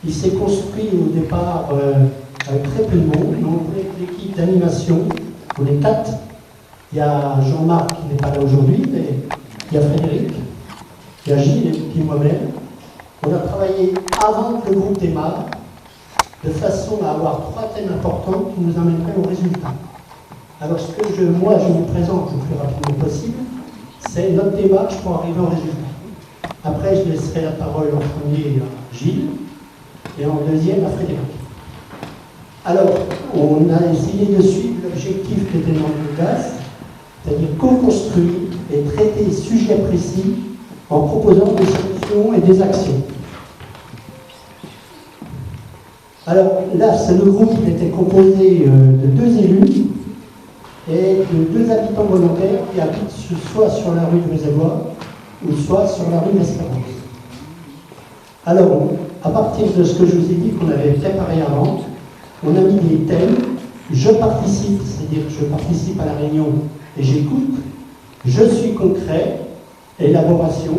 Il s'est construit au départ avec très peu de monde. On voulait que l'équipe d'animation, on est 4. Il y a Jean-Marc qui n'est pas là aujourd'hui, mais il y a Frédéric, il y a Gilles et puis moi-même. On a travaillé avant que le groupe démarre, de façon à avoir 3 thèmes importants qui nous amèneraient au résultat. Alors ce que moi je vous présente le plus rapidement possible, c'est notre démarche pour arriver au résultat. Après je laisserai la parole en premier à Gilles et en deuxième à Frédéric. Alors on a essayé de suivre l'objectif qui était dans le classe, c'est-à-dire co-construire et traiter des sujets précis en proposant des solutions et des actions. Alors là, le groupe était composé de 2 élus et de 2 habitants volontaires qui habitent soit sur la rue de Vézélois ou soit sur la rue d'Espérance. Alors, à partir de ce que je vous ai dit qu'on avait préparé avant, on a mis des thèmes. Je participe, c'est-à-dire que je participe à la réunion et j'écoute. Je suis concret, élaboration,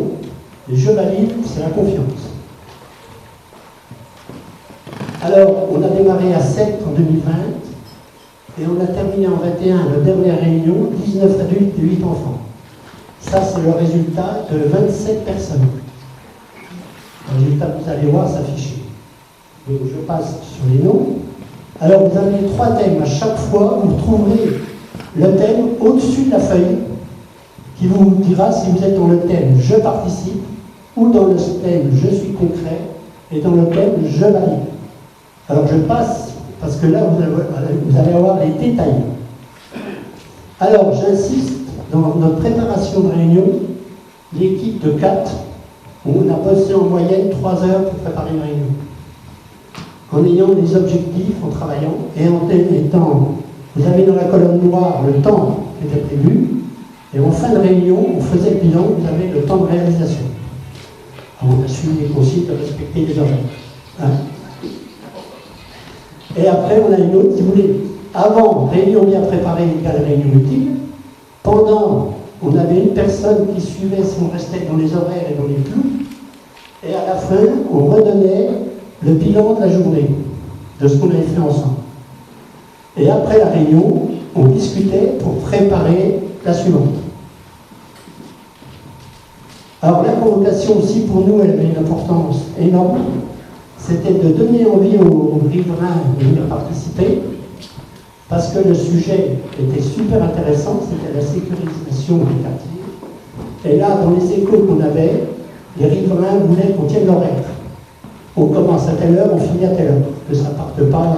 et je valide, c'est la confiance. Alors, on a démarré à 7 en 2020 et on a terminé en 21, la dernière réunion, 19 adultes et 8 enfants. Ça, c'est le résultat de 27 personnes. Le résultat que vous allez voir s'afficher. Donc, je passe sur les noms. Alors, vous avez 3 thèmes. À chaque fois, vous trouverez le thème au-dessus de la feuille qui vous dira si vous êtes dans le thème « Je participe » ou dans le thème « Je suis concret » et dans le thème « Je valide ». Alors je passe, parce que là vous allez avoir les détails. Alors j'insiste, dans notre préparation de réunion, l'équipe de 4, on a bossé en moyenne 3 heures pour préparer une réunion. En ayant des objectifs, en travaillant, et en étant, vous avez dans la colonne noire le temps qui était prévu, et en fin de réunion, on faisait le bilan, vous avez le temps de réalisation. Alors, on a suivi les consignes de respecter les horaires. Hein? Et après, on a une autre, si vous voulez, avant, réunion bien préparée égale réunion utile. Pendant, on avait une personne qui suivait si on restait dans les horaires et dans les clous. Et à la fin, on redonnait le bilan de la journée, de ce qu'on avait fait ensemble. Et après la réunion, on discutait pour préparer la suivante. Alors la convocation aussi, pour nous, elle avait une importance énorme. C'était de donner envie aux riverains de venir participer, parce que le sujet était super intéressant, c'était la sécurisation des quartiers. Et là, dans les échos qu'on avait, les riverains voulaient qu'on tienne l'horaire. On commence à telle heure, on finit à telle heure, que ça ne parte pas.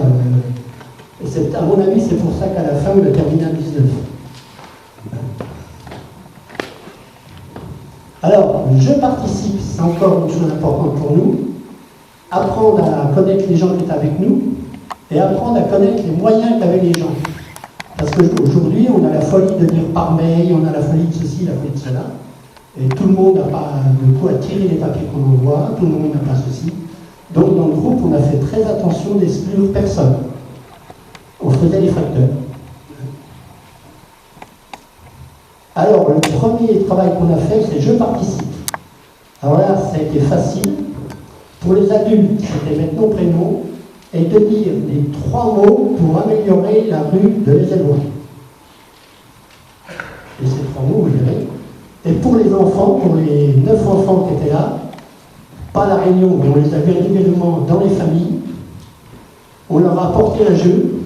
À mon avis, c'est pour ça qu'à la fin, on a terminé à 19. Alors, je participe, c'est encore une chose importante pour nous. Apprendre à connaître les gens qui étaient avec nous et apprendre à connaître les moyens qu'avaient les gens. Parce qu'aujourd'hui, on a la folie de lire par mail, on a la folie de ceci, la folie de cela. Et tout le monde n'a pas de quoi tirer les papiers qu'on envoie, tout le monde n'a pas ceci. Donc, dans le groupe, on a fait très attention d'exclure personne. On faisait les facteurs. Alors, le premier travail qu'on a fait, c'est « Je participe ». Alors là, ça a été facile. Pour les adultes, c'était mettre nom, prénom, et de dire les 3 mots pour améliorer la rue de Vézélois. Et ces 3 mots, vous verrez. Et pour les enfants, pour les 9 enfants qui étaient là, pas la réunion, mais on les avait régulièrement dans les familles, on leur a apporté un jeu,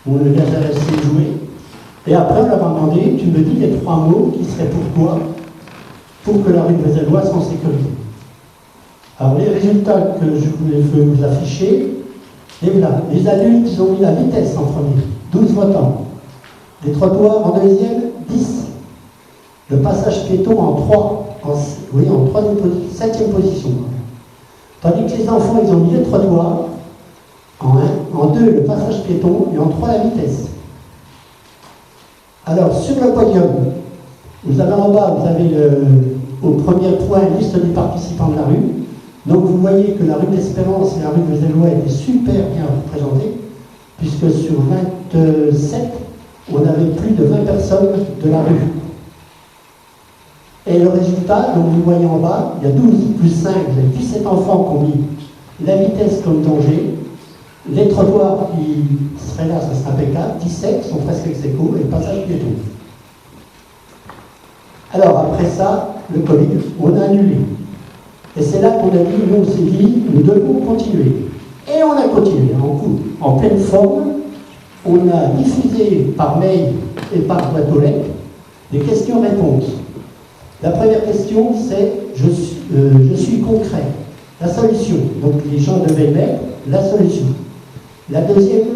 on les a laissés jouer, et après on leur a demandé, tu me dis les 3 mots qui seraient pour toi, pour que la rue de Vézélois soit en sécurité. Alors les résultats que je voulais vous afficher, et voilà, les adultes, ils ont mis la vitesse en premier, 12 votants. Les trottoirs en deuxième, 10. Le passage piéton en 3, en 7e position. Tandis que les enfants, ils ont mis les trottoirs en 1, en 2 le passage piéton et en 3 la vitesse. Alors sur le podium, vous avez en bas, vous avez au premier point liste des participants de la rue. Donc vous voyez que la rue d'Espérance et la rue de Vézélois étaient super bien représentées, puisque sur 27, on avait plus de 20 personnes de la rue. Et le résultat, donc vous voyez en bas, il y a 12 plus 5, vous avez 17 enfants qui ont mis la vitesse comme danger, les trottoirs qui seraient là, ça serait impeccable, 17 sont presque ex-aequo, et le passage piéton. Alors après ça, le Covid, on a annulé. Et c'est là qu'on a dit, nous on s'est dit, nous devons continuer. Et on a continué, en pleine forme. On a diffusé par mail et par boîte aux lettres des questions-réponses. La première question, c'est je suis concret. La solution. Donc les gens devaient mettre la solution. La deuxième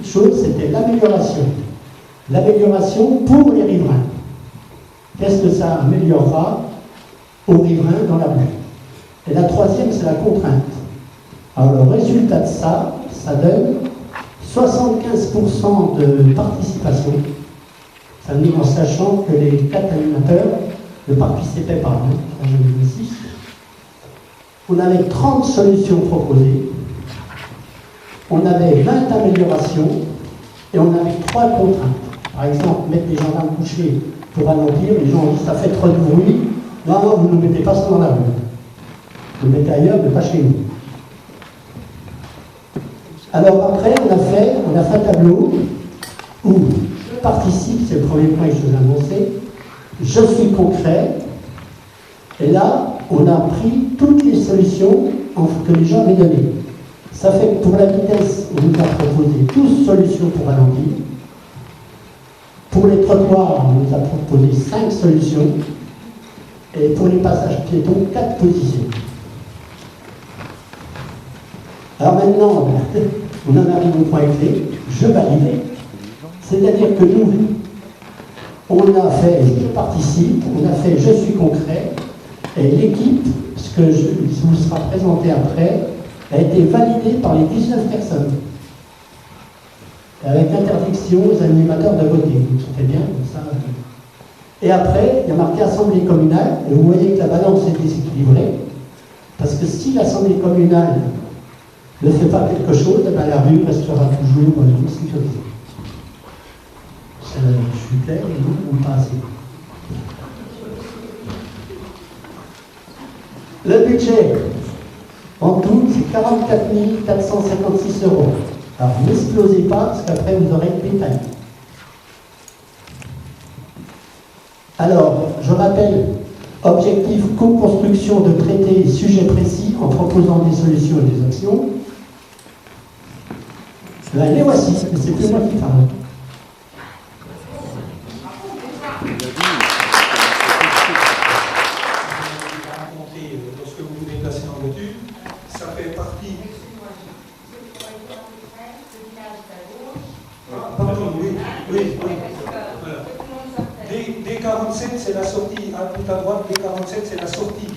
chose, c'était l'amélioration. L'amélioration pour les riverains. Qu'est-ce que ça améliorera aux riverains dans la rue? Et la troisième, c'est la contrainte. Alors le résultat de ça, ça donne 75% de participation. Ça veut dire en sachant que les 4 animateurs ne participaient pas. Hein, on avait 30 solutions proposées, on avait 20 améliorations et on avait 3 contraintes. Par exemple, mettre les gendarmes couchés pour ralentir, les gens ont dit ça fait trop de bruit. Non, vous ne mettez pas ça dans la rue. Vous le mettez ailleurs, mais pas chez nous. Alors après, on a fait un tableau où je participe, c'est le premier point que je vous ai annoncé, je suis concret, et là, on a pris toutes les solutions que les gens avaient données. Ça fait que pour la vitesse, on nous a proposé 12 solutions pour ralentir. Pour les trottoirs, on nous a proposé 5 solutions. Et pour les passages piétons, 4 positions. Alors maintenant, on en arrive au point clé, je valide. C'est-à-dire que nous, on a fait je participe, on a fait je suis concret, et l'équipe, ce que vous sera présenté après, a été validée par les 19 personnes. Avec interdiction aux animateurs de voter. Vous sentez bien comme ça. Et après, il y a marqué Assemblée communale, et vous voyez que la balance est déséquilibrée, parce que si l'Assemblée communale ne fait pas quelque chose, eh bien la rue restera toujours une sécurité. Je suis clair, ou pas assez. Le budget, en tout, c'est 44 456 €. Alors, n'explosez pas, parce qu'après, vous aurez le détail. Alors, je rappelle, objectif, co-construction de traités, sujets précis, en proposant des solutions et des actions. Là, les voici, mais c'est plus moi qui parle. Lorsque vous vous déplacez en voiture, ça fait partie. Pardon, oui. Voilà. D47, c'est la sortie, tout à droite, D47, c'est la sortie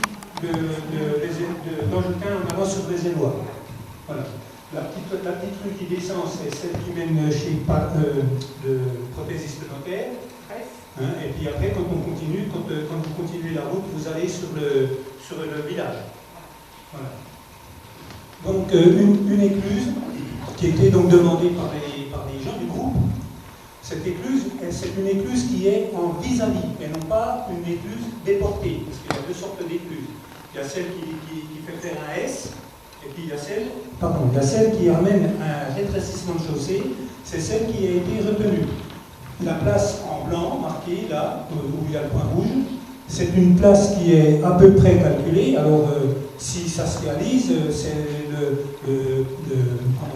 d'Angleterre en allant sur les Élois. Voilà. La petite rue qui descend, c'est celle qui mène chez le prothésiste notaire. Hein, et puis après, quand on continue, quand vous continuez la route, vous allez sur le village. Voilà. Donc une écluse qui était donc demandée par les gens du groupe. Cette écluse, c'est une écluse qui est en vis-à-vis et non pas une écluse déportée, parce qu'il y a 2 sortes d'écluses. Il y a celle qui fait faire un S, et puis il y a celle qui amène un rétrécissement de chaussée, c'est celle qui a été retenue. La place en blanc, marquée là, où il y a le point rouge, c'est une place qui est à peu près calculée. Alors, si ça se réalise, c'est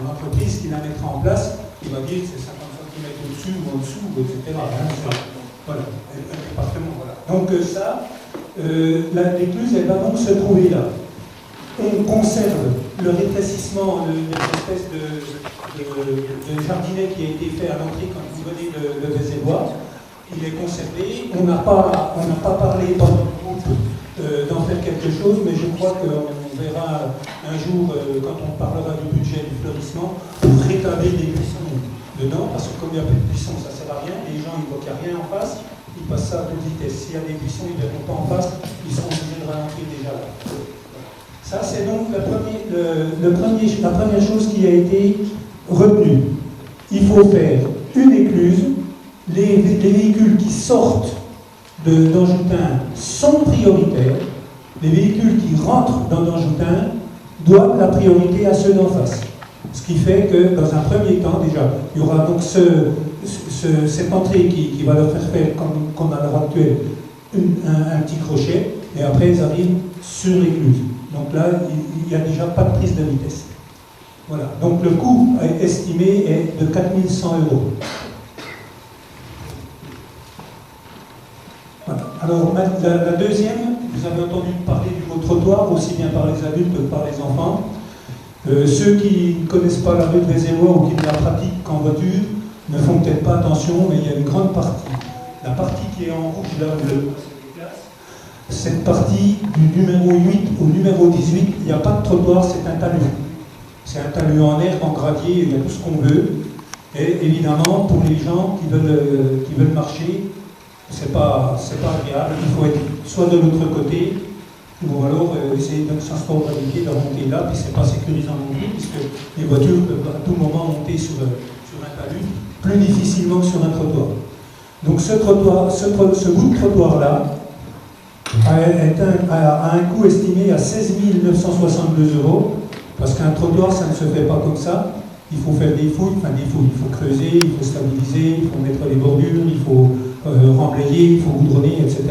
l'entreprise qui la mettra en place, qui va dire c'est 50 cm au-dessus ou en dessous, etc. Voilà, voilà. Donc ça, l'écluse, elle va donc se trouver là. On conserve le rétrécissement, l'espèce de jardinet qui a été fait à l'entrée quand vous venez de Vézélois. Il est conservé. On n'a pas parlé dans notre groupe d'en faire quelque chose, mais je crois qu'on verra un jour, quand on parlera du budget du fleurissement, pour rétablir des buissons dedans, parce que comme il n'y a plus de buissons, ça ne sert à rien. Les gens, ils voient qu'il n'y a rien en face, ils passent ça à toute vitesse. S'il y a des buissons, ils ne verront pas en face, ils seront obligés de ralentir déjà là. Ça, c'est donc la première chose qui a été retenue. Il faut faire une écluse. Les véhicules qui sortent d'Angoutin sont prioritaires. Les véhicules qui rentrent dans Angoutin doit la priorité à ceux d'en face. Ce qui fait que, dans un premier temps, déjà, il y aura donc cette entrée qui va leur faire, comme à l'heure actuelle, un petit crochet, et après ils arrivent sur l'écluse. Donc là, il n'y a déjà pas de prise de vitesse. Voilà. Donc le coût estimé est de 4 100 €. Voilà. Alors la deuxième, vous avez entendu parler du mot trottoir, aussi bien par les adultes que par les enfants. Ceux qui ne connaissent pas la rue de Vézélois ou qui ne la pratiquent qu'en voiture ne font peut-être pas attention, mais il y a une grande partie. La partie qui est en rouge, là, cette partie du numéro 8 au numéro 18, il n'y a pas de trottoir, c'est un talus. C'est un talus en herbe, en gravier, il y a tout ce qu'on veut. Et évidemment, pour les gens qui veulent marcher, c'est pas agréable. Il faut être soit de l'autre côté, ou alors essayer de s'instaurer de remonter là, puis c'est pas sécurisant non plus, puisque les voitures peuvent à tout moment monter sur un talus, plus difficilement que sur un trottoir. Donc ce bout de trottoir-là a un coût estimé à 16 962 €, parce qu'un trottoir, ça ne se fait pas comme ça. Il faut faire des fouilles, il faut creuser, il faut stabiliser, il faut mettre les bordures, il faut remblayer, il faut goudronner, etc.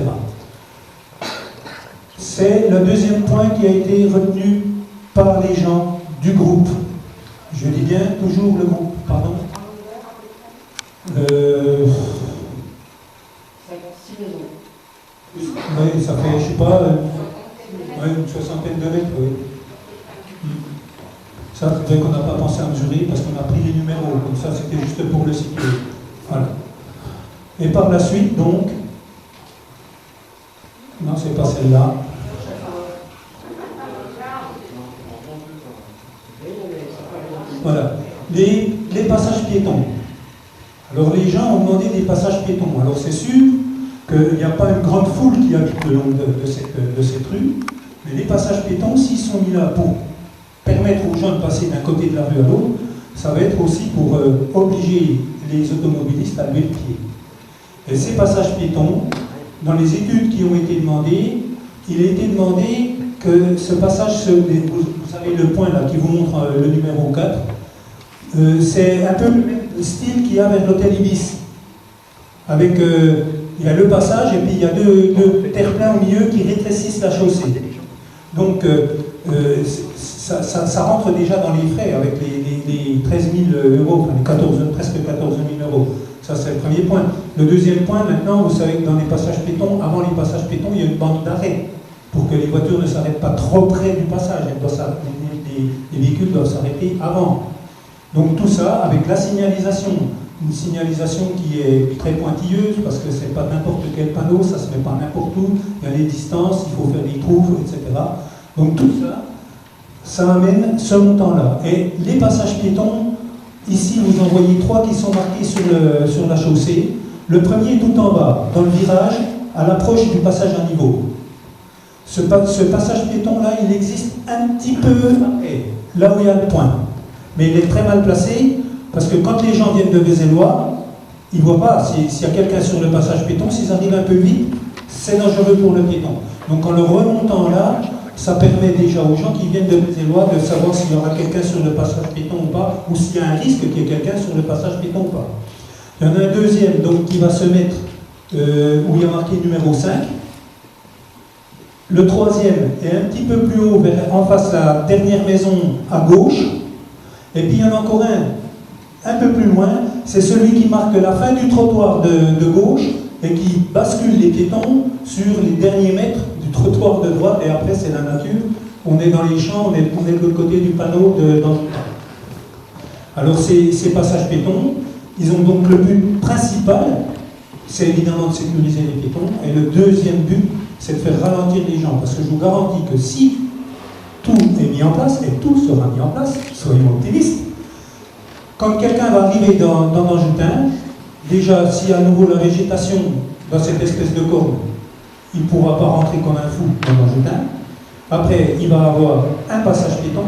C'est le deuxième point qui a été retenu par les gens du groupe. Je dis bien toujours le groupe, pardon. 56 maisons. Oui, ça fait, je sais pas, une soixantaine de mètres, oui. Ça, c'est vrai qu'on n'a pas pensé à mesurer parce qu'on a pris les numéros, donc ça c'était juste pour le situer. Voilà. Et par la suite, donc, non, c'est pas celle-là. Voilà. Les passages piétons. Alors les gens ont demandé des passages piétons. Alors c'est sûr qu'il n'y a pas une grande foule qui habite le long de cette rue, mais les passages piétons, s'ils sont mis là pour permettre aux gens de passer d'un côté de la rue à l'autre, ça va être aussi pour obliger les automobilistes à lever le pied. Et ces passages piétons, dans les études qui ont été demandées, il a été demandé que ce passage, vous avez le point là qui vous montre le numéro 4, c'est un peu le même style qu'il y a avec l'hôtel Ibis. Avec, il y a le passage et puis il y a deux terre-pleins au milieu qui rétrécissent la chaussée. Donc ça rentre déjà dans les frais avec les 13 000 €, enfin presque 14 000 €. Ça c'est le premier point. Le deuxième point, maintenant, vous savez que dans les passages piétons, avant les passages piétons, il y a une bande d'arrêt pour que les voitures ne s'arrêtent pas trop près du passage. Les véhicules doivent s'arrêter avant. Donc tout ça avec la signalisation. Une signalisation qui est très pointilleuse parce que c'est pas n'importe quel panneau, ça se met pas n'importe où, il y a les distances, il faut faire des trous, etc. Donc tout ça, ça amène ce montant-là. Et les passages piétons, ici vous en voyez 3 qui sont marqués sur la chaussée. Le premier tout en bas, dans le virage, à l'approche du passage à niveau. Ce passage piéton-là, il existe un petit peu là où il y a le point. Mais il est très mal placé, parce que quand les gens viennent de Vézélois, ils ne voient pas s'il y a quelqu'un sur le passage piéton. S'ils arrivent un peu vite, c'est dangereux pour le piéton. Donc en le remontant là, ça permet déjà aux gens qui viennent de Vézélois de savoir s'il y aura quelqu'un sur le passage piéton ou pas, ou s'il y a un risque qu'il y ait quelqu'un sur le passage piéton ou pas. Il y en a un deuxième donc, qui va se mettre où il y a marqué numéro 5. Le troisième est un petit peu plus haut, en face de la dernière maison à gauche. Et puis il y en a encore un peu plus loin, c'est celui qui marque la fin du trottoir de gauche et qui bascule les piétons sur les derniers mètres du trottoir de droite, et après c'est la nature. On est dans les champs, on est de l'autre côté du panneau dans le temps. Alors ces passages piétons, ils ont donc le but principal, c'est évidemment de sécuriser les piétons, et le deuxième but, c'est de faire ralentir les gens, parce que je vous garantis que si tout est mis en place, et tout sera mis en place, soyons optimistes, quand quelqu'un va arriver dans Danjoutin, déjà, s'il y a à nouveau la végétation dans cette espèce de corne, il ne pourra pas rentrer comme un fou dans Danjoutin. Après, il va avoir un passage piéton,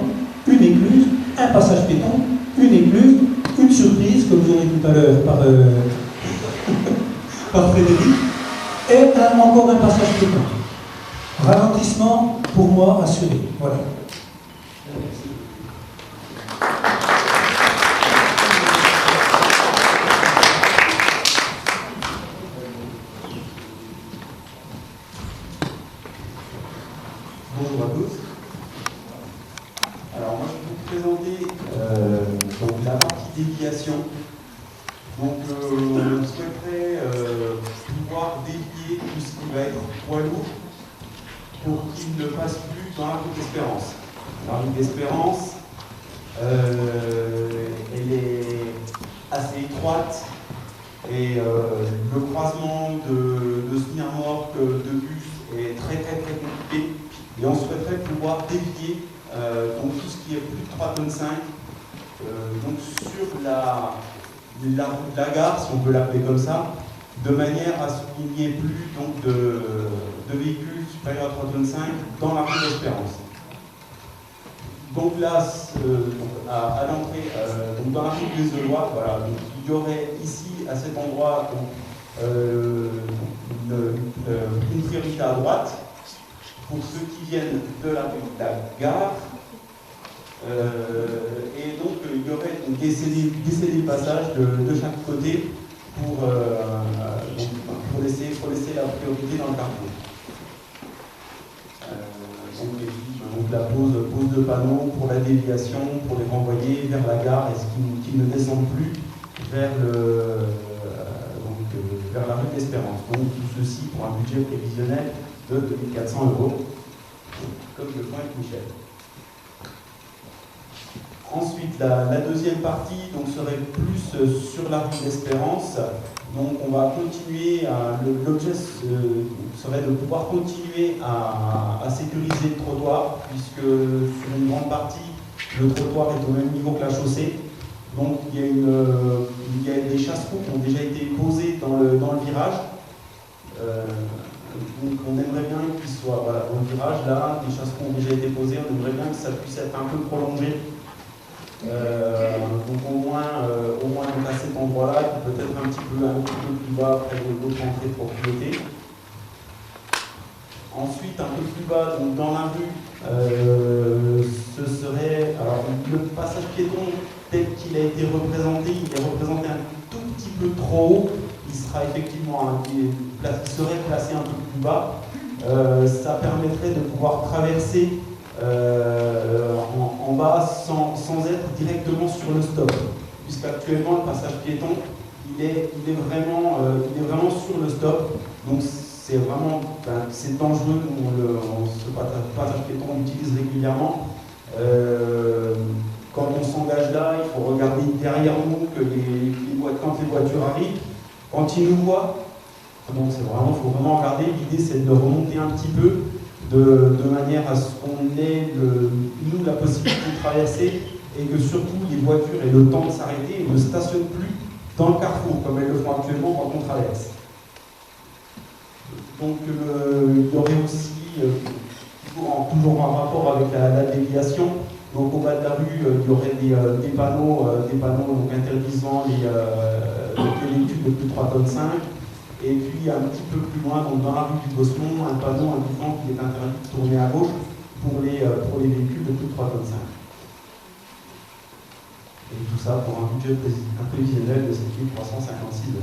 une écluse, un passage piéton, une écluse, une surprise, comme vous aurez tout à l'heure par Frédéric, et encore un passage piéton. Ralentissement, pour moi, assuré. Voilà. Merci. Bonjour à tous. Alors moi je vais vous présenter donc, la partie déviation. Donc on souhaiterait pouvoir dévier tout ce qui va être poids lourd pour qu'il ne passe plus dans la route d'Espérance. La route d'Espérance, elle est assez étroite et le croisement de Smirmorque, de bus est très compliqué. Et on souhaiterait pouvoir dévier donc tout ce qui est plus de 3,5 tonnes, donc sur la gare, si on peut l'appeler comme ça, de manière à ce qu'il n'y ait plus donc, de véhicules supérieurs à 3,5 tonnes dans la rue d'Espérance. Donc là, à l'entrée, dans la rue des Eulois, voilà, donc, il y aurait ici, à cet endroit, donc, une priorité à droite pour ceux qui viennent de la gare. Et donc il y aurait des passages de chaque côté pour laisser la priorité dans le carrefour. Donc la pose de panneaux pour la déviation, pour les renvoyer vers la gare et ce qui ne descendent plus vers la rue d'Espérance. Donc tout ceci pour un budget prévisionnel de 2400 €, comme le point avec Michel. Ensuite, la deuxième partie donc, serait plus sur la rue d'Espérance. Donc on va continuer, l'objet serait de pouvoir continuer à sécuriser le trottoir, puisque sur une grande partie, le trottoir est au même niveau que la chaussée. Donc il y a des chasse-roues qui ont déjà été posées dans le virage. Donc on aimerait bien qu'il soit dans le virage, là, des chasse-roues ont déjà été posées, on aimerait bien que ça puisse être un peu prolongé. Donc au moins donc à cet endroit-là, et peut-être un petit peu plus bas près de l'autre entrée de propriété. Ensuite, un peu plus bas, donc dans la rue, ce serait alors le passage piéton tel qu'il a été représenté, il est représenté un tout petit peu trop haut. Il sera effectivement il serait placé un peu plus bas. Ça permettrait de pouvoir traverser en bas sans être directement sur le stop, puisqu'actuellement le passage piéton il est vraiment sur le stop, donc c'est vraiment c'est dangereux. Ce passage piéton on l'utilise régulièrement. Quand on s'engage là, il faut regarder derrière nous que quand les voitures arrivent, quand ils nous voient. Donc il faut vraiment regarder. L'idée c'est de remonter un petit peu de manière à ce qu'on ait nous la possibilité de traverser et que surtout les voitures aient le temps de s'arrêter et ne stationnent plus dans le carrefour comme elles le font actuellement quand on traverse. Donc il y aurait aussi toujours en rapport avec la déviation. Donc au bas de la rue, il y aurait des panneaux donc, interdisant les véhicules de plus de 3,5 tonnes. Et puis un petit peu plus loin, donc dans la rue du Bosmont, un panneau indiquant qu'il est interdit de tourner à gauche pour les véhicules de plus de 3,5 tonnes. Et tout ça pour un budget prévisionnel de 7 356 €.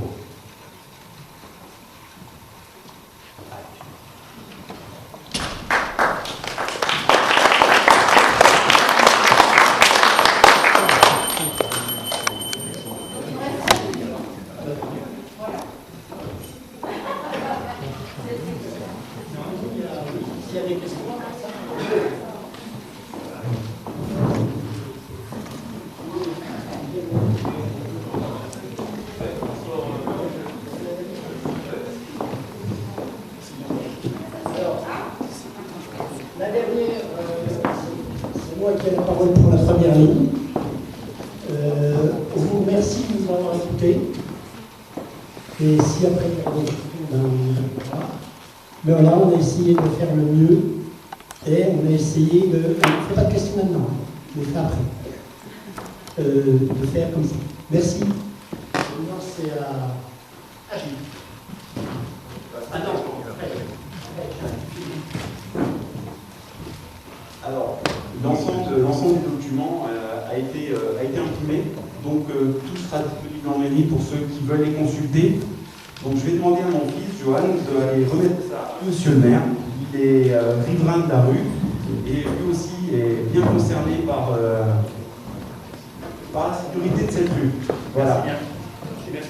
Qui a la parole pour la première ligne. On vous remercie de nous avoir écoutés. Et si après il y a des questions, mais voilà, on a essayé de faire le mieux et on a essayé de. On ne fait pas de questions maintenant, on les fait après. De faire comme ça. Merci. Maintenant, c'est à Gilles. Ah non, Alors, l'ensemble des documents a été imprimé, donc tout sera disponible en ligne pour ceux qui veulent les consulter. Donc je vais demander à mon fils, Johan, d'aller remettre ça à Monsieur le maire. Il est riverain de la rue et lui aussi est bien concerné par la sécurité de cette rue. Voilà. Bien. Merci.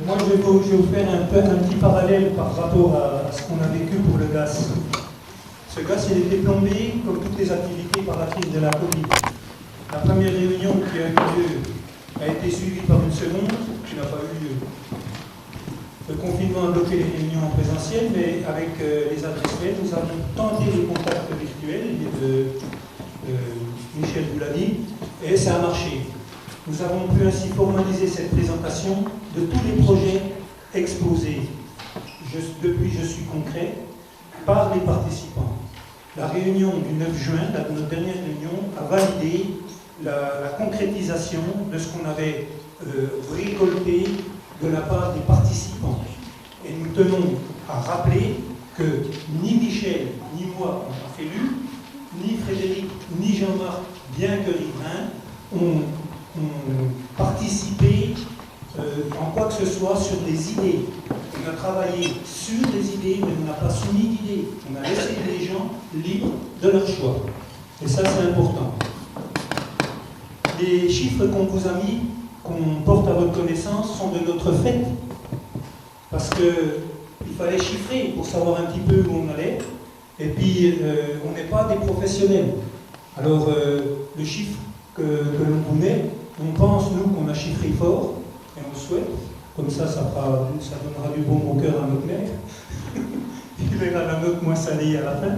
Moi, je vais vous faire un petit parallèle par rapport à ce qu'on a vécu pour le gaz. Ce gaz, il était plombé, comme toutes les activités, par la crise de la Covid. La première réunion qui a eu lieu a été suivie par une seconde, qui n'a pas eu lieu. Le confinement a bloqué les réunions en présentiel, mais avec les adresses mail, nous avons tenté les contacts virtuels, Michel vous l'a dit, et ça a marché. Nous avons pu ainsi formaliser cette présentation de tous les projets exposés, depuis Je suis concret, par les participants. La réunion du 9 juin, notre dernière réunion, a validé la concrétisation de ce qu'on avait récolté de la part des participants. Et nous tenons à rappeler que ni Michel, ni moi, en tant qu'élu, ni Frédéric, ni Jean-Marc, bien que riverains, ont participé en quoi que ce soit sur des idées. On a travaillé sur des idées, mais on n'a pas soumis d'idées. On a laissé les gens libres de leur choix. Et ça, c'est important. Les chiffres qu'on vous a mis, qu'on porte à votre connaissance, sont de notre fait. Parce qu'il fallait chiffrer pour savoir un petit peu où on allait. Et puis, on n'est pas des professionnels. Alors, le chiffre que l'on vous met, on pense, nous, qu'on a chiffré fort, et on le souhaite. Comme ça, ça donnera du bon au cœur à notre maire. Il verra la note moins salée à la fin.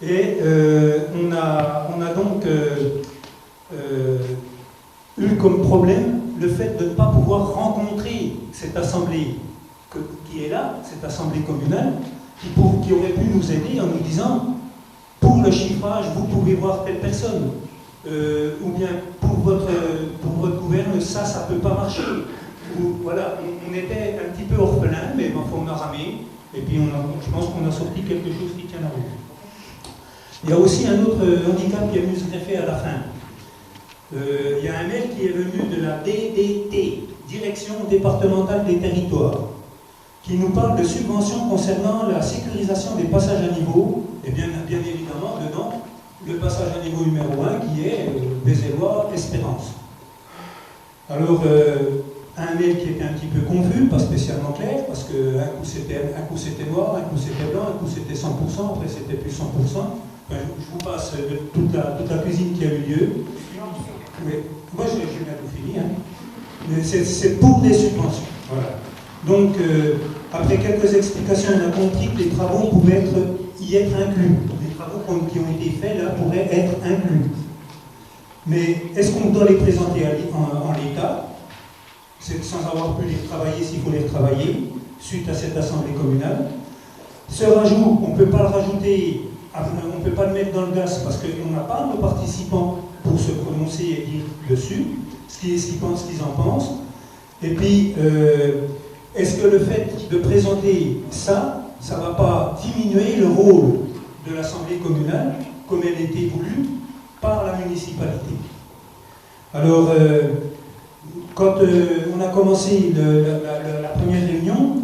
Et on a donc eu comme problème le fait de ne pas pouvoir rencontrer cette assemblée qui est là, cette assemblée communale, qui aurait pu nous aider en nous disant, pour le chiffrage, vous pouvez voir telle personne. Ou bien pour votre gouverne, ça ne peut pas marcher. Voilà, on était un petit peu orphelin, mais enfin, on a ramé, et puis je pense qu'on a sorti quelque chose qui tient la route. Il y a aussi un autre handicap qui est venu se greffer à la fin. Il y a un mail qui est venu de la DDT, Direction départementale des territoires, qui nous parle de subventions concernant la sécurisation des passages à niveau, et bien évidemment, dedans, le passage à niveau numéro 1 qui est Vézellois-Espérance. Alors, un mail qui était un petit peu confus, pas spécialement clair, parce qu'un coup c'était noir, un coup c'était blanc, un coup c'était 100%, après c'était plus 100%. Enfin, je vous passe toute la cuisine qui a eu lieu. Oui. Moi j'ai bien tout fini. Hein. Mais c'est pour des subventions. Voilà. Donc, après quelques explications, on a compris que les travaux pouvaient y être inclus. Les travaux qui ont été faits là pourraient être inclus. Mais est-ce qu'on doit les présenter en l'état? C'est sans avoir pu les travailler s'il faut les retravailler, suite à cette assemblée communale. Ce rajout, on ne peut pas le rajouter, on ne peut pas le mettre dans le gaz parce qu'on n'a pas nos participants pour se prononcer et dire dessus ce qu'ils pensent, ce qu'ils en pensent. Et puis, est-ce que le fait de présenter ça, ça ne va pas diminuer le rôle de l'assemblée communale comme elle était voulue par la municipalité? Alors, quand on a commencé la première réunion,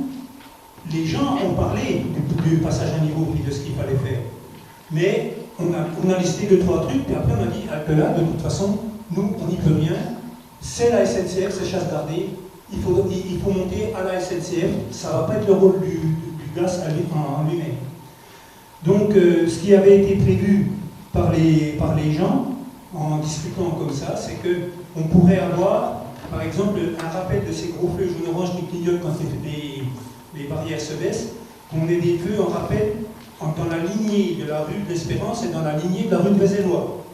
les gens ont parlé du passage à niveau et de ce qu'il fallait faire. Mais on a listé 2-3 trucs, et après on a dit que là, de toute façon, nous, on n'y peut rien. C'est la SNCF, c'est chasse gardée. Il faut monter à la SNCF. Ça ne va pas être le rôle du gaz en lui-même. Donc, ce qui avait été prévu par les gens, en discutant comme ça, c'est qu'on pourrait avoir, par exemple, un rappel de ces gros feux jaune-orange qui clignotent quand les barrières se baissent, qu'on ait des feux en rappel dans la lignée de la rue de l'Espérance et dans la lignée de la rue de Vézellois,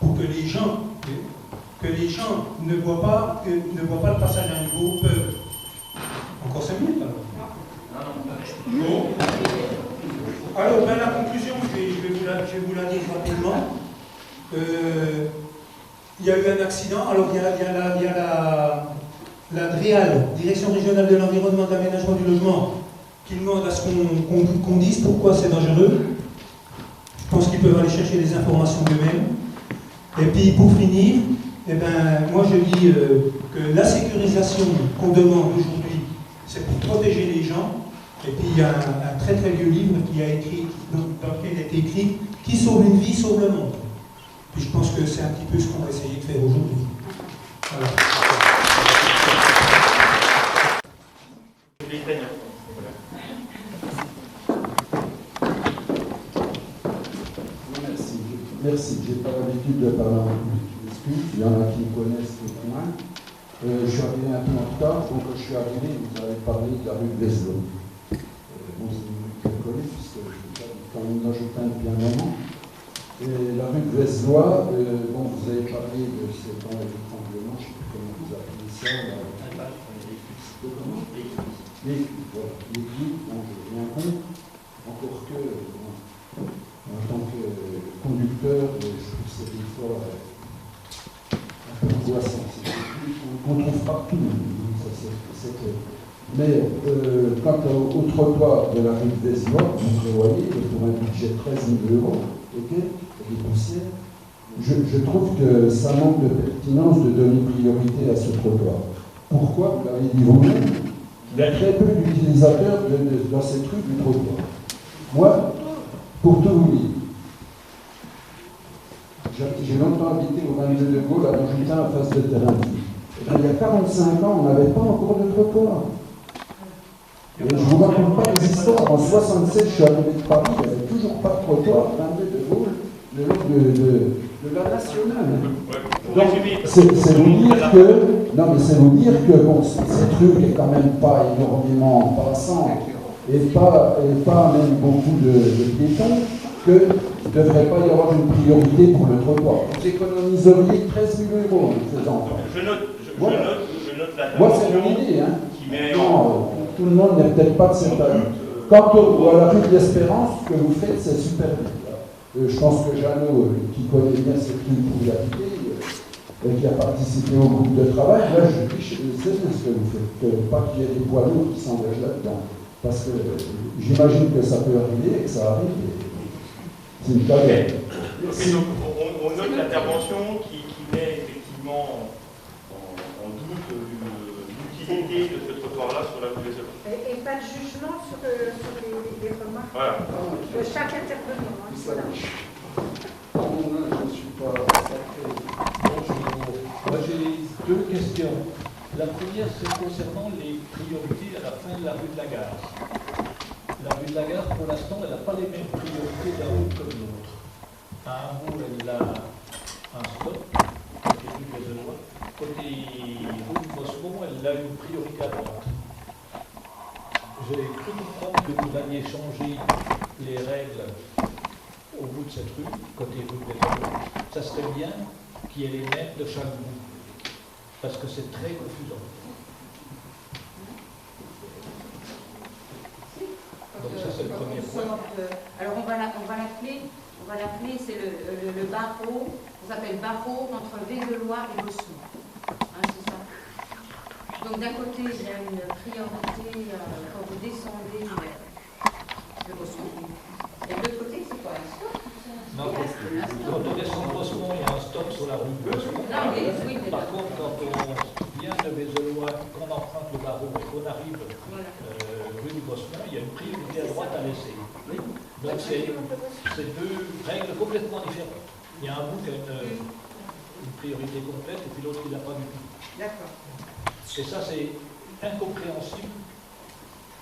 pour que les gens ne voient pas le passage à niveau. Encore 5 minutes alors. Bon. Alors, la conclusion, je vais vous la dire rapidement. Il y a eu un accident. Alors, il y a la DREAL, Direction Régionale de l'Environnement, de l'Aménagement du Logement, qui demande à ce qu'on dise pourquoi c'est dangereux. Je pense qu'ils peuvent aller chercher les informations eux-mêmes. Et puis pour finir, eh ben, moi je dis que la sécurisation qu'on demande aujourd'hui, c'est pour protéger les gens. Et puis il y a un très très vieux livre qui a écrit, dans lequel il a été écrit « Qui sauve une vie, sauve le monde ». Puis je pense que c'est un petit peu ce qu'on va essayer de faire aujourd'hui. Voilà. Merci. Je n'ai pas l'habitude de parler en public. Il y en a qui me connaissent moins. Je suis arrivé un peu en retard, donc je suis arrivé, vous avez parlé de la rue de Veslo. Bon, c'est une rue que je connais, puisque je suis quand même Nogetin depuis un moment. Et la rue de Veslois, bon, vous avez parlé de ces temps d'étranglement, je ne sais plus comment vous appelez ça. Comment les clips, voilà. Les clips, bon, je viens compte, encore que, bon, en tant que conducteur, je trouve que c'est des fois un peu angoissant. On trouve partout, ça c'est clair. Mais quant au trottoir de la rue de Veslois, vous prévoyez, pour un budget de 13 000 €, okay, des poussières, je trouve que ça manque de pertinence de donner priorité à ce trottoir. Pourquoi? Vous l'avez dit vous-même, il y a très peu d'utilisateurs dans cette rue du trottoir. Moi, pour tout vous dire, j'ai longtemps habité au 22 de Gaulle, à Nogetin, en face de terrain. Il y a 45 ans, on n'avait pas encore de trottoir. Et je ne vous raconte pas les histoires. En 67, je suis arrivé de Paris, il n'y avait toujours pas de trottoir, 22 de Gaulle, le long de la nationale. Donc, c'est vous dire que, non, mais c'est vous dire que bon, cette rue n'est quand même pas énormément passante et pas même beaucoup de piétons, qu'il ne devrait pas y avoir une priorité pour le trottoir. Vous économiseriez 13 000 € en le faisant. Je note la moi, c'est mon idée. Hein. Non, tout le monde n'est peut-être pas de cette année. Quant à la rue de l'Espérance, ce que vous faites, c'est super bien. Je pense que Jeannot, qui connaît bien cette rue pour y habiter, et qui a participé au groupe de travail, là, je dis, c'est bien ce que vous faites. Pas qu'il y ait des poids lourds qui s'engagent là-dedans. Parce que j'imagine que ça peut arriver et que ça arrive. C'est une carrière. On note l'intervention qui met effectivement en doute l'utilité de ce trottoir-là sur la rue des Œuvres. Et pas de jugement sur les remarques de chaque intervenant. Voilà. Je ne suis pas sacré. Bonjour. Moi j'ai deux questions. La première, c'est concernant les priorités à la fin de la rue de la Gare. La rue de la Gare, pour l'instant, elle n'a pas les mêmes priorités d'un route que de l'autre. À un bout, elle a un stop, côté rue des Œuvres. Côté rue du Bosmont, elle a une priorité à droite. J'ai cru comprendre que vous alliez changer les règles au bout de cette rue, côté rue des Œuvres. Ça serait bien qu'il y ait les mêmes de chaque bout, parce que c'est très confusant. Donc ça c'est le premier point. Alors on va l'appeler, c'est le barreau, ça s'appelle barreau entre Vézelois et Bosmont. Hein, c'est ça. Donc d'un côté il y a une priorité quand vous descendez de Bosmont. Et de l'autre côté c'est quoi, un stop? Non, quand on descend de Bosmont, il y a un stop sur la rue de Bosmont. Par contre, quand on vient de Vézelois, qu'on emprunte le barreau et qu'on arrive rue du Bosmont, il y a une priorité à droite à laisser. Donc c'est deux règles complètement différentes. Il y a un bout qui a une priorité complète et puis l'autre qui n'a pas du tout. D'accord. Et ça c'est incompréhensible.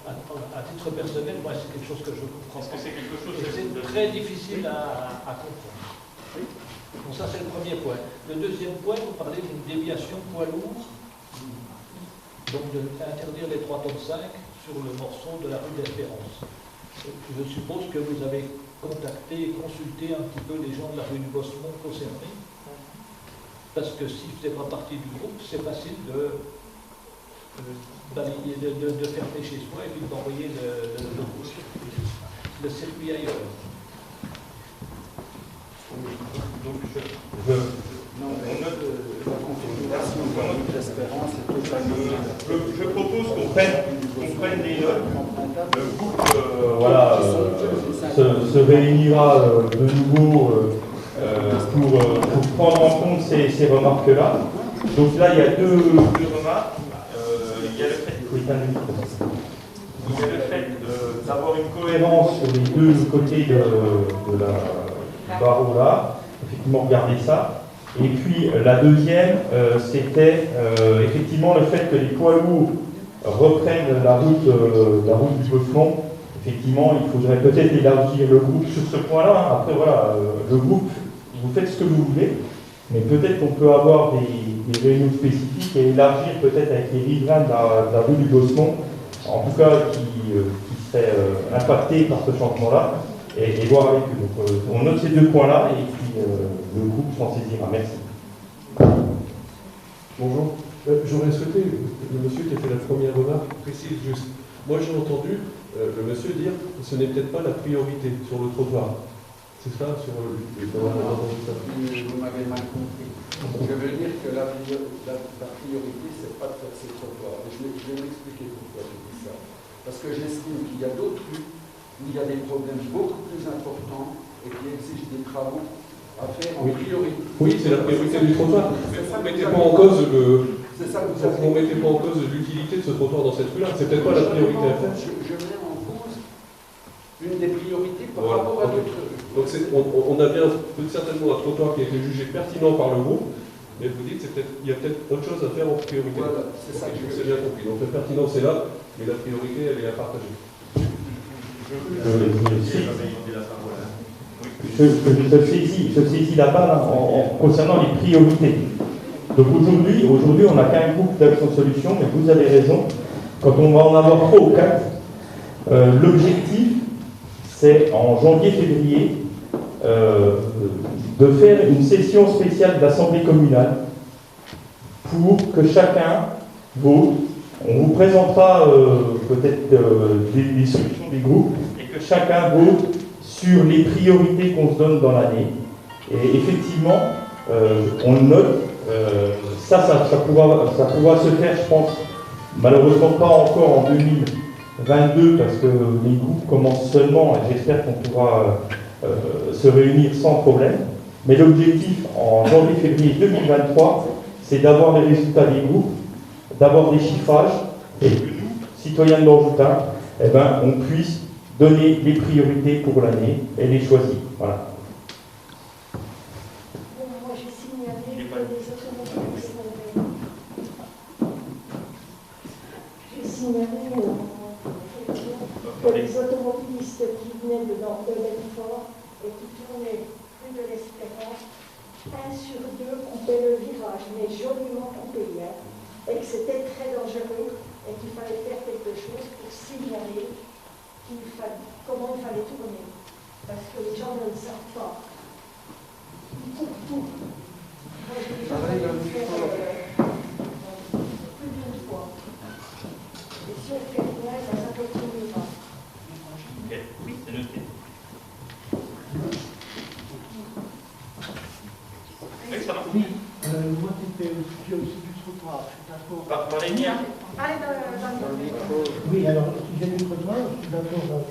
À titre personnel, moi c'est quelque chose que je comprends pas. C'est quelque chose c'est très difficile à comprendre. Donc ça c'est le premier point. Le deuxième point, vous parlez d'une déviation poids lourd, donc d'interdire les 3,5 tonnes sur le morceau de la rue d'Espérance. Je suppose que vous avez contacté et consulté un petit peu les gens de la rue du Bosmont concernés, parce que si vous n'êtes pas partie du groupe, c'est facile de fermer chez soi et puis d'envoyer le circuit ailleurs. Donc on note la configuration Je propose qu'on prenne des notes. Le groupe se réunira de nouveau pour prendre en compte ces remarques-là. Donc là, il y a deux remarques. Il y a le fait d'avoir une cohérence sur les deux côtés de la barreau là. Effectivement, regardez ça. Et puis la deuxième, c'était effectivement le fait que les poids lourds reprennent la route du Bossemont. Effectivement, il faudrait peut-être élargir le groupe sur ce point-là. Après, voilà, le groupe, vous faites ce que vous voulez, mais peut-être qu'on peut avoir des réunions spécifiques et élargir peut-être avec les riverains de la rue du Bossemont, en tout cas qui seraient impactés par ce changement-là, et voir avec eux. Donc, on note ces deux points-là, et puis le groupe s'en saisira. Merci. Bonjour. J'aurais souhaité, le monsieur qui a fait la première remarque précise juste. Moi, j'ai entendu le monsieur dire que ce n'est peut-être pas la priorité sur le trottoir. C'est ça, sur le... Vous m'avez mal compris. Je veux dire que la priorité, c'est pas de faire ces trottoirs. Je vais m'expliquer pourquoi je dis ça. Parce que j'estime qu'il y a d'autres rues où il y a des problèmes beaucoup plus importants et qui exigent des travaux à faire en priorité. Oui, c'est la priorité du trottoir. Mais vous ne mettez pas en cause l'utilité de ce trottoir dans cette rue-là. C'est peut-être pas la priorité à faire. Je mets en cause une des priorités par rapport à d'autres rues. Donc on a bien certainement un trottoir qui a été jugé pertinent par le groupe, mais vous dites qu'il y a peut-être autre chose à faire en priorité. Voilà, c'est ça que je bien compris. Donc la pertinence est là, mais la priorité, elle est à partager. Je saisis la balle concernant les priorités. Donc aujourd'hui, on n'a qu'un groupe d'action solution, mais vous avez raison. Quand on va en avoir 3 ou 4, l'objectif, c'est en janvier-février de faire une session spéciale d'assemblée communale pour que chacun vote. On vous présentera peut-être des solutions des groupes et que chacun vote sur les priorités qu'on se donne dans l'année. Et effectivement, on le note, ça pourra se faire, je pense, malheureusement pas encore en 2022 parce que les groupes commencent seulement et j'espère qu'on pourra se réunir sans problème. Mais l'objectif en janvier-février 2023, c'est d'avoir les résultats des groupes, d'avoir des chiffrages et que nous, citoyens de l'Anjoutin, on puisse donner les priorités pour l'année et les choisir. Voilà. Moi, j'ai signalé que les automobilistes qui venaient de l'Effort et qui tournaient rue de l'Espérance, 1 sur 2 coupaient le virage, mais joliment coupé, et que c'était très dangereux et qu'il fallait faire quelque chose pour signaler comment il fallait tourner. Parce que les gens ne le savent pas. Ils coupent tout. Moi, j'ai déjà fait plus d'une fois. Et si on fait rien, ça continuera. Oui, c'est noté. Oui, ça va. Oui, moi qui suis aussi du trottoir, je suis d'accord. Parlez bien. Allez dans le micro. Oui, alors, si j'ai du trottoir, je suis d'accord avec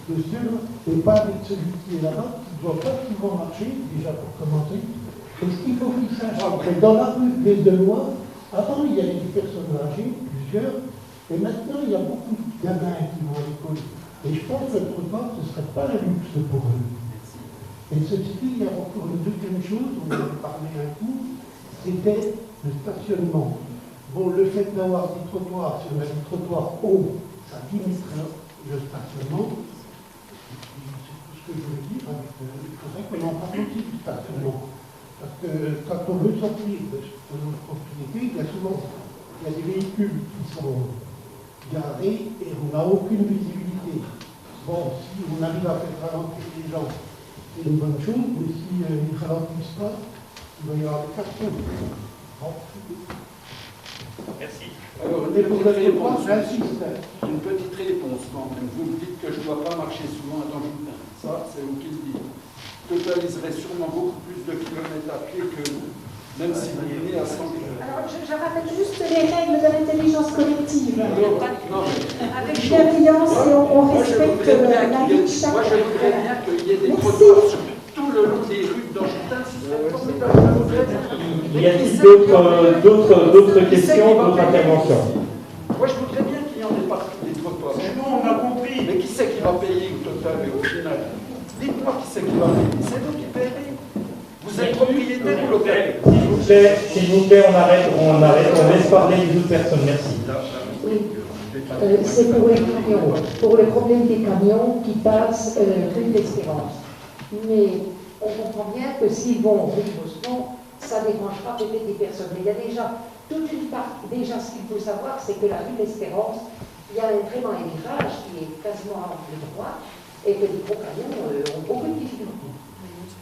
monsieur, et pas avec celui qui est là-bas, qui ne doit pas souvent marcher, déjà pour commencer. Et ce qu'il faut qu'il sache, c'est que dans la rue des Delois, avant il y avait des personnes âgées, plusieurs, et maintenant il y a beaucoup de gamins qui vont à l'école. Et je pense que le trottoir, ce ne serait pas un luxe pour eux. Et ceci dit, il y a encore une deuxième chose, on en a parlé un coup, c'était le stationnement. Bon, le fait d'avoir des trottoirs, si on a des trottoirs hauts, ça limiterait le stationnement. C'est tout ce que je veux dire. Il faudrait qu'on en parle aussi du stationnement. Parce que quand on veut sortir de notre propriété, il y a des véhicules qui sont garés et on n'a aucune visibilité. Bon, si on arrive à faire ralentir les gens, c'est une bonne chose, mais si ils ne ralentissent pas, il va y avoir des cartons. Bon. Merci. Alors, une petite réponse quand même. Vous me dites que je ne dois pas marcher souvent à Danjoutin. Ça, c'est vous qui le dites. Je totaliserai sûrement beaucoup plus de kilomètres à pied que vous. même si vous venez à 100 km. Alors, je rappelle juste les règles de l'intelligence collective. Avec bienveillance et on respecte la vie de chacun. Moi, je voudrais bien qu'il y ait des trottoirs sur tout le long des rues d'Angetin, ce serait formidable. Y a-t-il d'autres questions, d'autres interventions? Moi, je voudrais bien qu'il y en ait partout des trottoirs. C'est bon, on a compris. Mais qui c'est qui va payer au total, au final? Dites-moi qui c'est qui va payer. C'est vous qui payez. Vous êtes propriétaire ou locataire? S'il vous plaît, on laisse parler les autres personnes. Merci. Oui. C'est pour les camions, pour le problème des camions qui passent rue de l'Espérance. Mais on comprend bien que s'ils vont rue de Boston, ça dérangera peut-être des personnes. Mais il y a déjà toute une partie. Déjà, ce qu'il faut savoir, c'est que la rue de l'Espérance, il y a vraiment un virage qui est quasiment à l'angle droit et que les gros camions ont beaucoup de difficultés.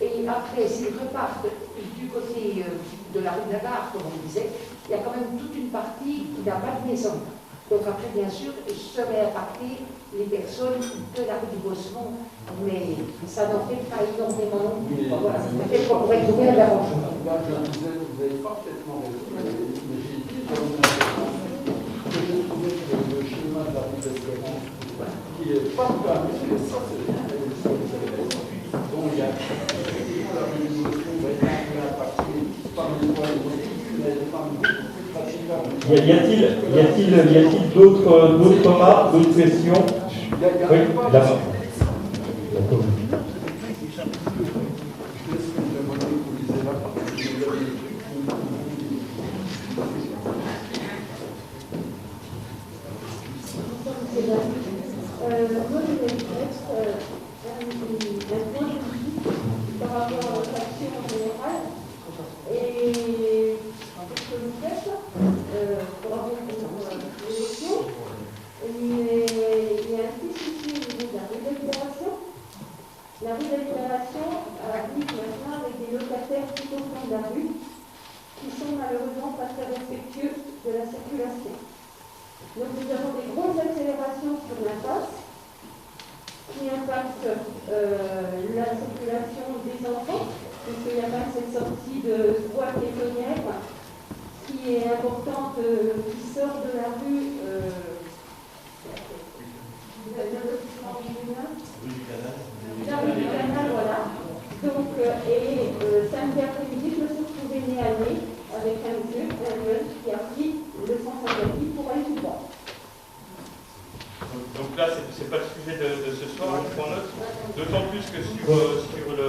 Et après, s'ils repartent du côté de la rue de la Gare, comme on disait, il y a quand même toute une partie qui n'a pas de maison. Donc après, bien sûr, seraient impactées les personnes de la rue du Bossemont, mais ça n'en fait pas énormément non plus. Voilà, peut-être qu'on pourrait trouver un arrangement. Vous avez parfaitement raison, mais j'ai dit, j'ai l'impression que j'ai trouvé que le chemin de la rue d'Espérance, qui est pas permis, et ça c'est bien, donc il y a la rue du Bossemont va être impactée par les points de vue, mais elle est pas beaucoup plus praticable. Y a-t-il d'autres remarques, d'autres questions? Oui, là-bas. D'accord. Moi, je vais mettre un point de vue par rapport à l'action en général. Et ce que vous faites pour avoir l'élection, mais il y a un petit souci au niveau de la rue de la Libération. La rue de la Libération arrive maintenant avec des locataires tout au fond de la rue qui sont malheureusement pas très respectueux de la circulation. Donc nous avons des grosses accélérations sur l'impasse qui impactent la circulation des enfants, puisqu'il y a même cette sortie de voie piétonnière qui est importante, qui sort de la rue. Vous avez un lotissement la rue du Canal, voilà. Donc, samedi après-midi, je me suis retrouvée nez à nez avec un jeune qui a pris le sens interdit pour aller tout droit. Donc là, c'est pas le sujet de ce soir, on prend note. D'autant plus que sur le...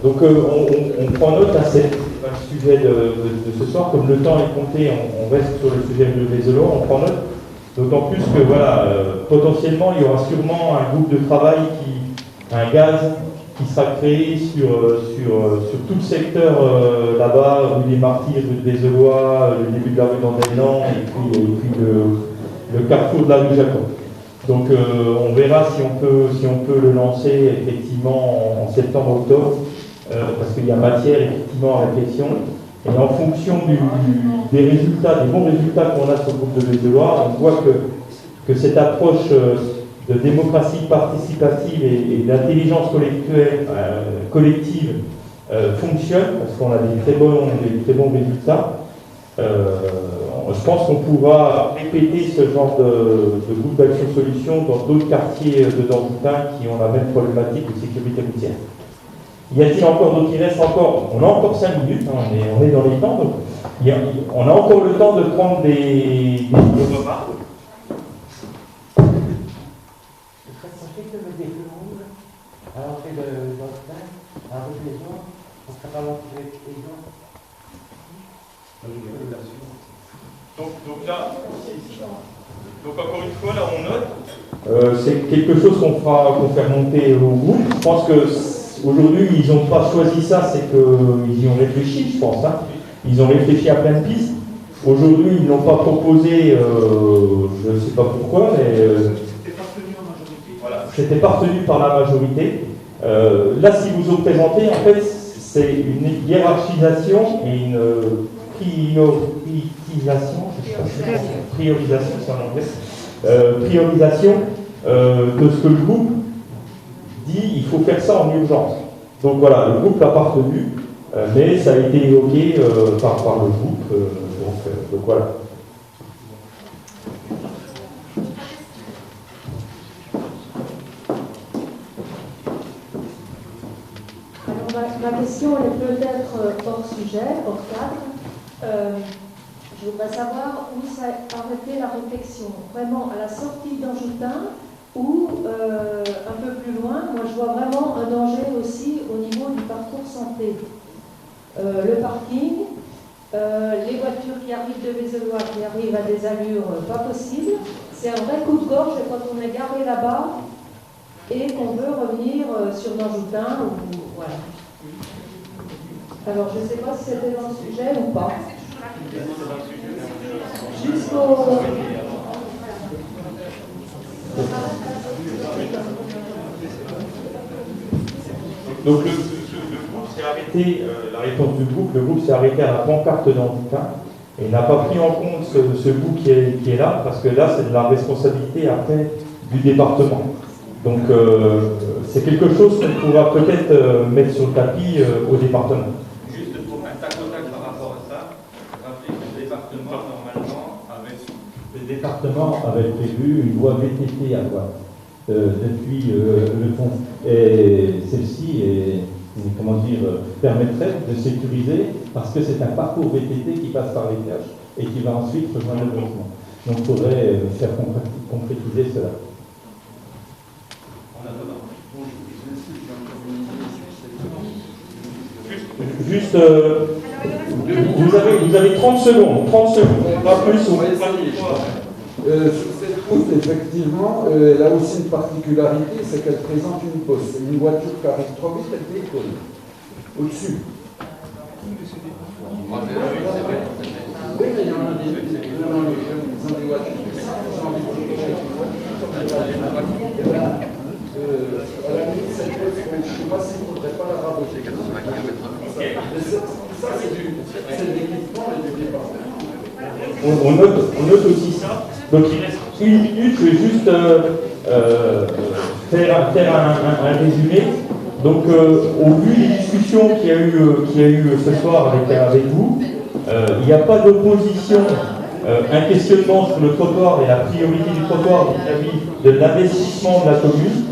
Donc on prend note, hein, c'est pas le sujet de ce soir, comme le temps est compté, on reste sur le sujet de l'Ézolo, on prend note. D'autant plus que voilà, potentiellement il y aura sûrement un groupe de travail, un gaz qui sera créé sur tout le secteur là-bas, rue des Martyrs, rue des Elois, le début de la rue d'Andelnan et puis le carrefour de la rue Jacob. Donc on verra si on peut le lancer effectivement en septembre-octobre, parce qu'il y a matière effectivement à réflexion. Et en fonction des résultats, des bons résultats qu'on a sur le groupe de Vézelois, on voit que cette approche de démocratie participative et d'intelligence collective fonctionne, parce qu'on a des très bons résultats. Je pense qu'on pourra répéter ce genre de groupe d'action-solution dans d'autres quartiers de Danjoutin qui ont la même problématique de sécurité routière. Y a-t-il encore d'autres? Il reste encore, on a encore 5 minutes, hein, on est dans les temps, donc on a encore le temps de prendre des remarques. Ce serait possible de me défendre à l'entrée de l'hôpital, à la rue des Maisons, on serait pas l'entrée des Maisons. Donc là, donc encore une fois, là on note. C'est quelque chose qu'on fait remonter au groupe. Je pense que aujourd'hui, ils n'ont pas choisi ça, c'est qu'ils y ont réfléchi, je pense. Hein. Ils ont réfléchi à plein de pistes. Aujourd'hui, ils n'ont pas proposé, je ne sais pas pourquoi, mais c'était pas retenu par la majorité. Là, si vous vous présentez, en fait, c'est une hiérarchisation et une priorisation, c'est en anglais, priorisation de ce que le groupe dit, il faut faire ça en urgence. Donc voilà, le groupe l'a pas retenu, mais ça a été évoqué par le groupe, donc voilà. Ma question est peut-être hors sujet, hors cadre. Je voudrais savoir où s'est arrêtée la réflexion. Vraiment à la sortie d'Anjoutin ou un peu plus loin. Moi, je vois vraiment un danger aussi au niveau du parcours santé. Le parking, les voitures qui arrivent de Vézellois, qui arrivent à des allures pas possibles. C'est un vrai coup de gorge quand on est garé là-bas et qu'on veut revenir sur Anjoutin. Voilà. Alors, je ne sais pas si c'était dans le sujet ou pas. Jusqu'au... Donc le groupe s'est arrêté, la réponse du groupe, le groupe s'est arrêté à la pancarte d'Anjoutin et n'a pas pris en compte ce bout qui est là, parce que là, c'est de la responsabilité après du département. Donc c'est quelque chose qu'on pourra peut-être mettre sur le tapis au département. Juste pour un tac au tac par rapport à ça, rappelez que le département, normalement, le département avait prévu une voie VTT à droite depuis le pont. Et celle-ci permettrait de sécuriser, parce que c'est un parcours VTT qui passe par les cages et qui va ensuite rejoindre le logement. Donc il faudrait faire concrétiser cela. Juste, vous avez 30 secondes, pas plus ou cette route, effectivement, elle a aussi une particularité, c'est qu'elle présente une bosse. Une voiture qui arrive trop vite, elle décolle. Au-dessus. Oui, mais il y en a des voitures qui sont en à la limite, cette bosse, je ne sais pas s'il ne faudrait pas la raboter. Ça, c'est l'équipement et du département. On note aussi ça. Donc il reste une minute, je vais juste faire un résumé. Donc au vu des discussions qu'il y a eu ce soir avec vous, il n'y a pas d'opposition, un questionnement sur le trottoir et la priorité du trottoir vis-à-vis de l'investissement de la commune.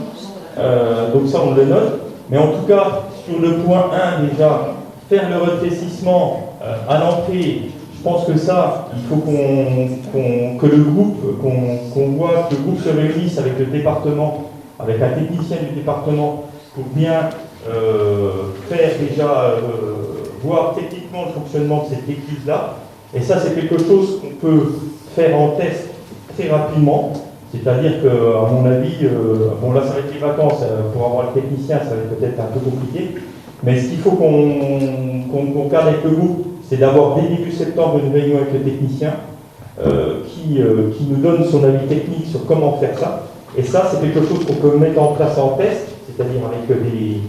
Donc ça on le note. Mais en tout cas, sur le point 1 déjà, faire le rétrécissement à l'entrée, je pense que ça, il faut que le groupe, qu'on voit que le groupe se réunisse avec le département, avec un technicien du département, pour bien faire déjà, voir techniquement le fonctionnement de cette église-là. Et ça, c'est quelque chose qu'on peut faire en test très rapidement. C'est-à-dire que, à mon avis, bon là ça va être les vacances, pour avoir le technicien, ça va être peut-être un peu compliqué. Mais ce qu'il faut qu'on garde avec le groupe, c'est d'avoir dès début septembre une réunion avec le technicien qui nous donne son avis technique sur comment faire ça. Et ça, c'est quelque chose qu'on peut mettre en place en test, c'est-à-dire avec des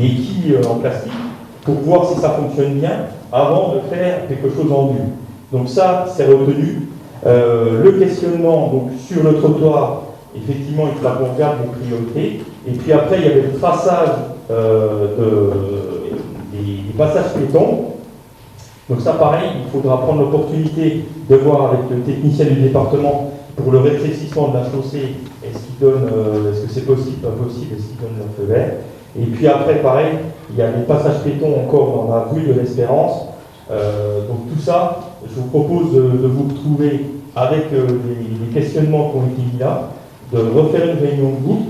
quilles en plastique, pour voir si ça fonctionne bien avant de faire quelque chose en dur. Donc ça, c'est retenu. Le questionnement donc, sur le trottoir, effectivement, il faudra qu'on regarde les priorités. Et puis après, il y avait le traçage des passages piétons. Donc ça, pareil, il faudra prendre l'opportunité de voir avec le technicien du département pour le rétrécissement de la chaussée, est-ce que c'est possible, pas possible, est-ce qu'il donne le feu vert. Et puis après, pareil, il y a des passages piétons encore dans la rue de l'Espérance. Donc tout ça, je vous propose de vous retrouver avec les questionnements qui ont été mis là, de refaire une réunion de groupe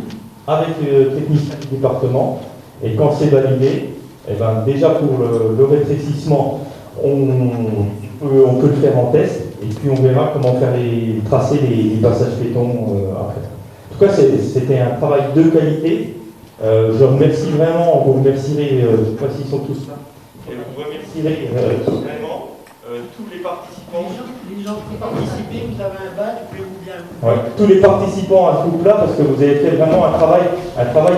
avec le technicien du département, et quand c'est validé, eh ben, déjà pour le rétrécissement, on peut le faire en test, et puis on verra comment tracer les passages piétons après. En tout cas, c'était un travail de qualité. Je remercie vraiment, vous remercierez, je ne sais pas s'ils sont tous là, et vous remercierez vraiment tous les participants. Les gens qui participent, vous avez un badge, pouvez-vous bien... Ouais, tous les participants à ce groupe-là, parce que vous avez fait vraiment un travail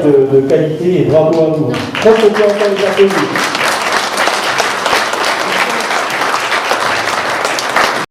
de qualité, et bravo à vous. Je pense qu'on peut encore les applaudir.